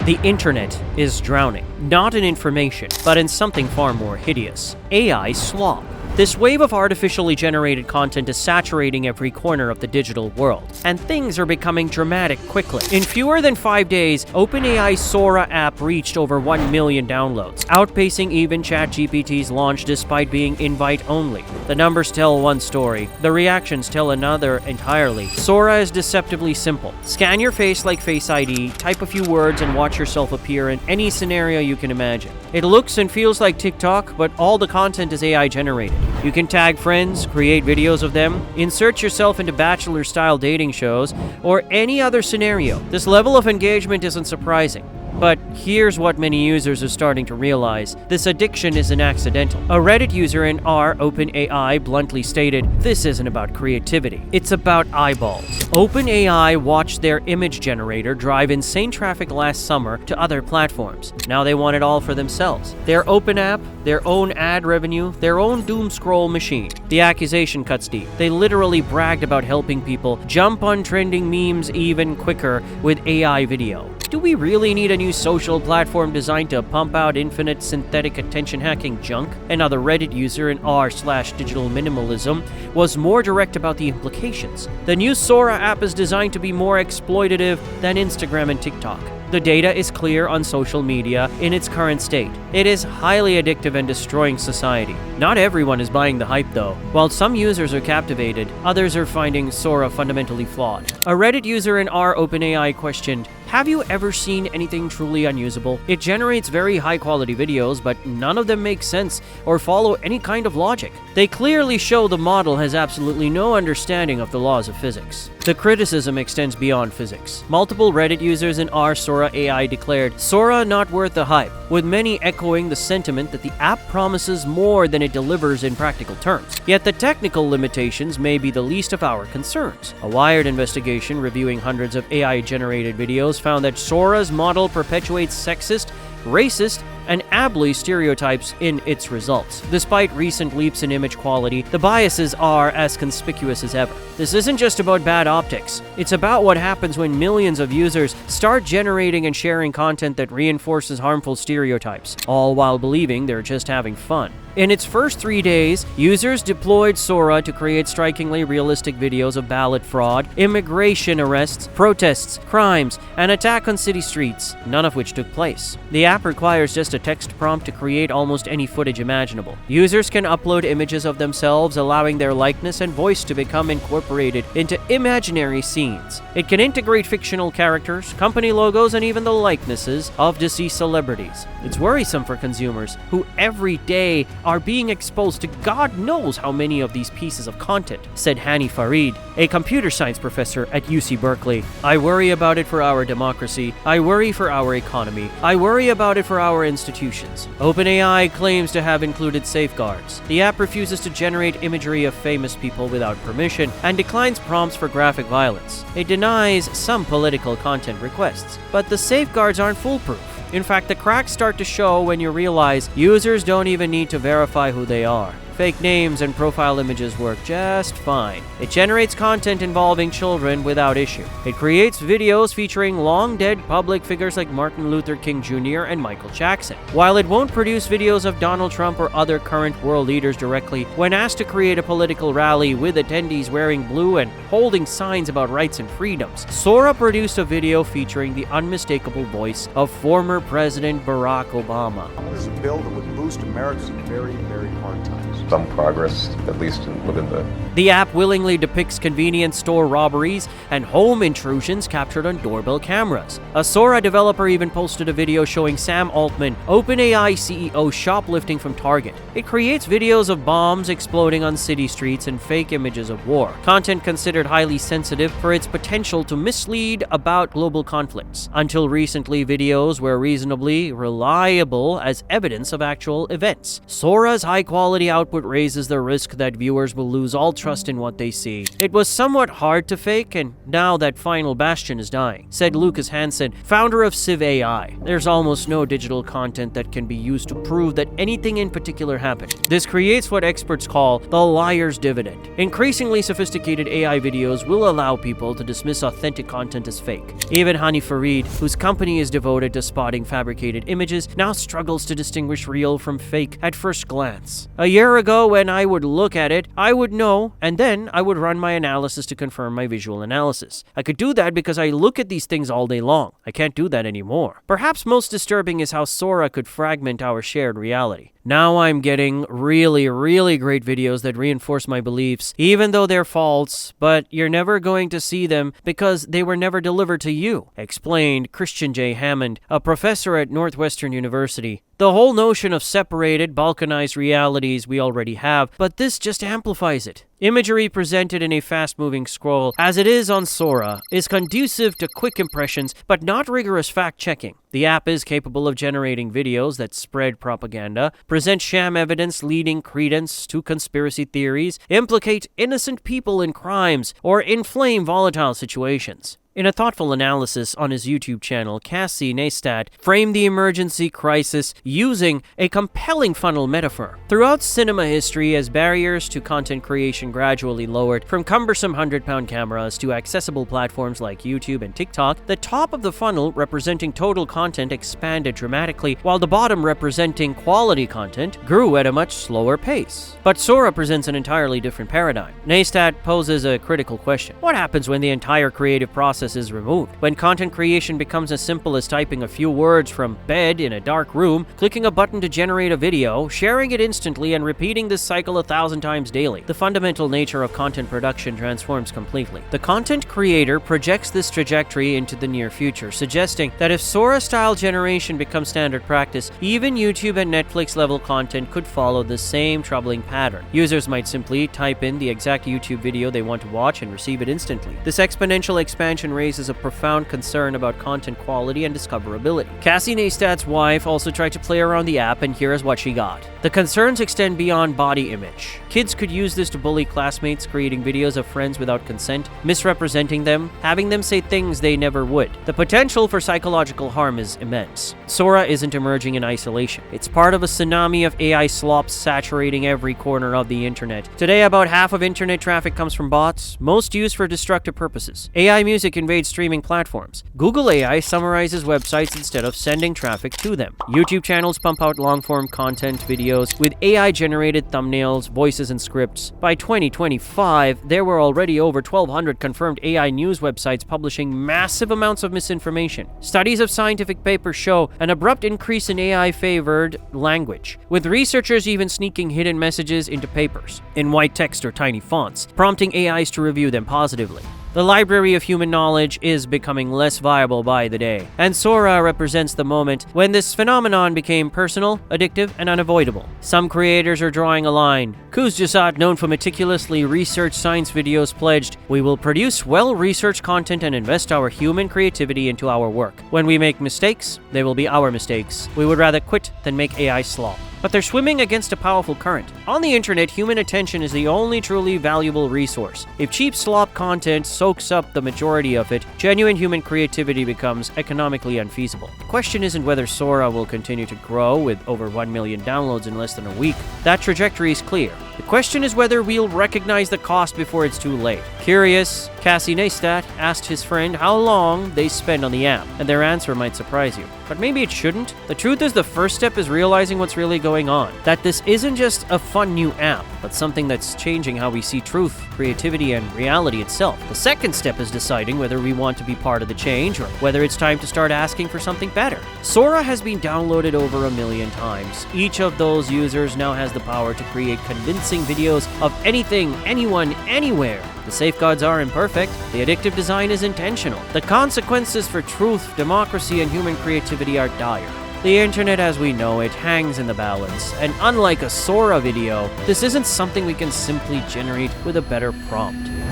The internet is drowning, not in information, but in something far more hideous: AI slop. This wave of artificially generated content is saturating every corner of the digital world, and things are becoming dramatic quickly. In fewer than 5 days, OpenAI's Sora app reached over 1 million downloads, outpacing even ChatGPT's launch despite being invite-only. The numbers tell one story, the reactions tell another entirely. Sora is deceptively simple. Scan your face like Face ID, type a few words, and watch yourself appear in any scenario you can imagine. It looks and feels like TikTok, but all the content is AI generated. You can tag friends, create videos of them, insert yourself into bachelor-style dating shows, or any other scenario. This level of engagement isn't surprising. But here's what many users are starting to realize: this addiction isn't accidental. A Reddit user in r, OpenAI, bluntly stated, "This isn't about creativity, it's about eyeballs." OpenAI watched their image generator drive insane traffic last summer to other platforms. Now they want it all for themselves. Their open app, their own ad revenue, their own doom scroll machine. The accusation cuts deep. They literally bragged about helping people jump on trending memes even quicker with AI video. Do we really need a new social platform designed to pump out infinite synthetic attention-hacking junk? Another Reddit user in r/digital minimalism was more direct about the implications. The new Sora app is designed to be more exploitative than Instagram and TikTok. The data is clear on social media in its current state. It is highly addictive and destroying society. Not everyone is buying the hype though. While some users are captivated, others are finding Sora fundamentally flawed. A Reddit user in r, OpenAI questioned, "Have you ever seen anything truly unusable? It generates very high-quality videos, but none of them make sense or follow any kind of logic. They clearly show the model has absolutely no understanding of the laws of physics." The criticism extends beyond physics. Multiple Reddit users in r Sora AI declared, "Sora not worth the hype," with many echoing the sentiment that the app promises more than it delivers in practical terms. Yet the technical limitations may be the least of our concerns. A Wired investigation reviewing hundreds of AI-generated videos found that Sora's model perpetuates sexist, racist, and ably stereotypes in its results. Despite recent leaps in image quality, the biases are as conspicuous as ever. This isn't just about bad optics. It's about what happens when millions of users start generating and sharing content that reinforces harmful stereotypes, all while believing they're just having fun. In its first 3 days, users deployed Sora to create strikingly realistic videos of ballot fraud, immigration arrests, protests, crimes, and attack on city streets, none of which took place. The app requires just a text prompt to create almost any footage imaginable. Users can upload images of themselves, allowing their likeness and voice to become incorporated into imaginary scenes. It can integrate fictional characters, company logos, and even the likenesses of deceased celebrities. It's worrisome for consumers who every day are being exposed to God knows how many of these pieces of content, said Hani Farid, a computer science professor at UC Berkeley. "I worry about it for our democracy. I worry for our economy. I worry about it for our institutions." OpenAI claims to have included safeguards. The app refuses to generate imagery of famous people without permission and declines prompts for graphic violence. It denies some political content requests, but the safeguards aren't foolproof. In fact, the cracks start to show when you realize users don't even need to verify who they are. Fake names and profile images work just fine. It generates content involving children without issue. It creates videos featuring long-dead public figures like Martin Luther King Jr. and Michael Jackson. While it won't produce videos of Donald Trump or other current world leaders directly, when asked to create a political rally with attendees wearing blue and holding signs about rights and freedoms, Sora produced a video featuring the unmistakable voice of former President Barack Obama. This is a bill that would boost America's very, very hard times. Some progress, at least within the... The app willingly depicts convenience store robberies and home intrusions captured on doorbell cameras. A Sora developer even posted a video showing Sam Altman, OpenAI CEO, shoplifting from Target. It creates videos of bombs exploding on city streets and fake images of war. Content considered highly sensitive for its potential to mislead about global conflicts. Until recently, videos were reasonably reliable as evidence of actual events. Sora's high-quality output output raises the risk that viewers will lose all trust in what they see. It was somewhat hard to fake, and now that final bastion is dying, said Lucas Hansen, founder of Civ AI. There's almost no digital content that can be used to prove that anything in particular happened. This creates what experts call the liar's dividend. Increasingly sophisticated AI videos will allow people to dismiss authentic content as fake. Even Hani Farid, whose company is devoted to spotting fabricated images, now struggles to distinguish real from fake at first glance. A year ago, when I would look at it, I would know, and then I would run my analysis to confirm my visual analysis. I could do that because I look at these things all day long. I can't do that anymore. Perhaps most disturbing is how Sora could fragment our shared reality. Now I'm getting really great videos that reinforce my beliefs, even though they're false, but you're never going to see them because they were never delivered to you, explained Christian J. Hammond, a professor at Northwestern University. The whole notion of separated, balkanized realities we already have, but this just amplifies it. Imagery presented in a fast-moving scroll, as it is on Sora, is conducive to quick impressions, but not rigorous fact-checking. The app is capable of generating videos that spread propaganda, present sham evidence leading credence to conspiracy theories, implicate innocent people in crimes, or inflame volatile situations. In a thoughtful analysis on his YouTube channel, Cassie Neistat framed the emergency crisis using a compelling funnel metaphor. Throughout cinema history, as barriers to content creation gradually lowered from cumbersome 100-pound cameras to accessible platforms like YouTube and TikTok, the top of the funnel, representing total content, expanded dramatically, while the bottom, representing quality content, grew at a much slower pace. But Sora presents an entirely different paradigm. Neistat poses a critical question. What happens when the entire creative process is removed? When content creation becomes as simple as typing a few words from bed in a dark room, clicking a button to generate a video, sharing it instantly, and repeating this cycle 1,000 times daily, the fundamental nature of content production transforms completely. The content creator projects this trajectory into the near future, suggesting that if Sora-style generation becomes standard practice, even YouTube and Netflix-level content could follow the same troubling pattern. Users might simply type in the exact YouTube video they want to watch and receive it instantly. This exponential expansion raises a profound concern about content quality and discoverability. Cassie Neistat's wife also tried to play around the app, and here is what she got. The concerns extend beyond body image. Kids could use this to bully classmates, creating videos of friends without consent, misrepresenting them, having them say things they never would. The potential for psychological harm is immense. Sora isn't emerging in isolation. It's part of a tsunami of AI slops saturating every corner of the internet. Today, about half of internet traffic comes from bots, most used for destructive purposes. AI music invades streaming platforms. Google AI summarizes websites instead of sending traffic to them. YouTube channels pump out long-form content videos with AI-generated thumbnails, voices, and scripts. By 2025, there were already over 1,200 confirmed AI news websites publishing massive amounts of misinformation. Studies of scientific papers show an abrupt increase in AI-favored language, with researchers even sneaking hidden messages into papers in white text or tiny fonts, prompting AIs to review them positively. The library of human knowledge is becoming less viable by the day, and Sora represents the moment when this phenomenon became personal, addictive, and unavoidable. Some creators are drawing a line. Kuz Jasat, known for meticulously researched science videos, pledged, "We will produce well-researched content and invest our human creativity into our work. When we make mistakes, they will be our mistakes. We would rather quit than make AI slop." But they're swimming against a powerful current. On the internet, human attention is the only truly valuable resource. If cheap slop content soaks up the majority of it, genuine human creativity becomes economically unfeasible. The question isn't whether Sora will continue to grow with over 1 million downloads in less than a week. That trajectory is clear. The question is whether we'll recognize the cost before it's too late. Curious, Cassie Neistat asked his friend how long they spend on the app, and their answer might surprise you. But maybe it shouldn't. The truth is, the first step is realizing what's really going on. That this isn't just a fun new app, but something that's changing how we see truth, creativity, and reality itself. The second step is deciding whether we want to be part of the change or whether it's time to start asking for something better. Sora has been downloaded over 1 million times. Each of those users now has the power to create convincing videos of anything, anyone, anywhere. The safeguards are imperfect. The addictive design is intentional. The consequences for truth, democracy, and human creativity are dire. The internet as we know it hangs in the balance, and unlike a Sora video, this isn't something we can simply generate with a better prompt.